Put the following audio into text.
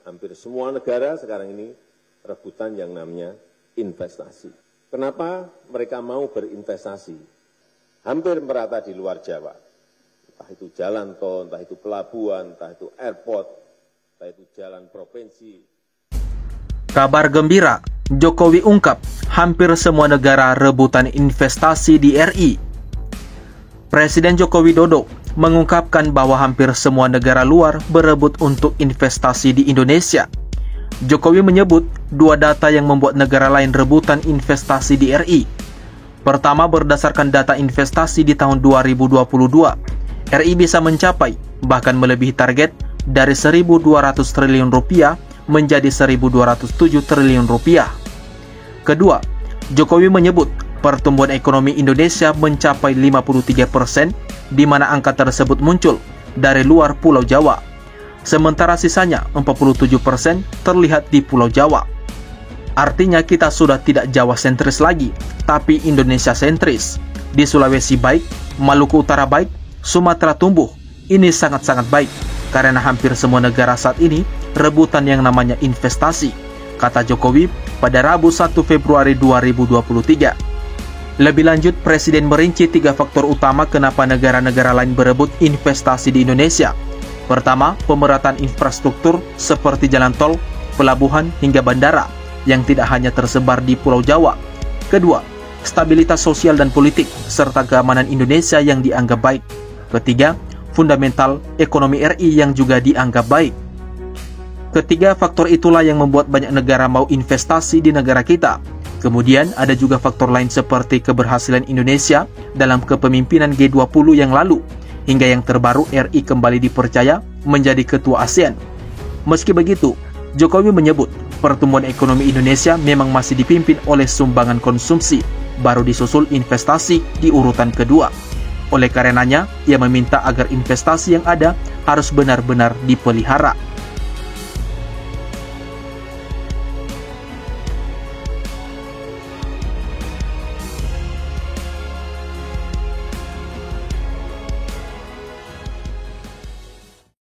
hampir semua negara sekarang ini rebutan yang namanya investasi. Kenapa mereka mau berinvestasi? Hampir merata di luar Jawa. Entah itu jalan tol, entah itu pelabuhan, entah itu airport, entah itu jalan provinsi. Kabar gembira, Jokowi ungkap hampir semua negara rebutan investasi di RI. Presiden Joko Widodo mengungkapkan bahwa hampir semua negara luar berebut untuk investasi di Indonesia. Jokowi menyebut dua data yang membuat negara lain rebutan investasi di RI. Pertama, berdasarkan data investasi di tahun 2022, RI bisa mencapai bahkan melebihi target dari 1.200 triliun rupiah menjadi 1.207 triliun rupiah. Kedua, Jokowi menyebut pertumbuhan ekonomi Indonesia mencapai 53%, di mana angka tersebut muncul dari luar Pulau Jawa. Sementara sisanya 47% terlihat di Pulau Jawa. Artinya kita sudah tidak Jawa sentris lagi, tapi Indonesia sentris. Di Sulawesi baik, Maluku Utara baik, Sumatera tumbuh. Ini sangat-sangat baik, karena hampir semua negara saat ini rebutan yang namanya investasi, kata Jokowi pada Rabu 1 Februari 2023. Lebih lanjut, Presiden merinci 3 faktor utama kenapa negara-negara lain berebut investasi di Indonesia. Pertama, pemerataan infrastruktur seperti jalan tol, pelabuhan, hingga bandara yang tidak hanya tersebar di Pulau Jawa. Kedua, stabilitas sosial dan politik serta keamanan Indonesia yang dianggap baik. Ketiga, fundamental ekonomi RI yang juga dianggap baik. Ketiga faktor itulah yang membuat banyak negara mau investasi di negara kita. Kemudian ada juga faktor lain seperti keberhasilan Indonesia dalam kepemimpinan G20 yang lalu, hingga yang terbaru RI kembali dipercaya menjadi ketua ASEAN. Meski begitu, Jokowi menyebut pertumbuhan ekonomi Indonesia memang masih dipimpin oleh sumbangan konsumsi, baru disusul investasi di urutan kedua. Oleh karenanya, ia meminta agar investasi yang ada harus benar-benar dipelihara.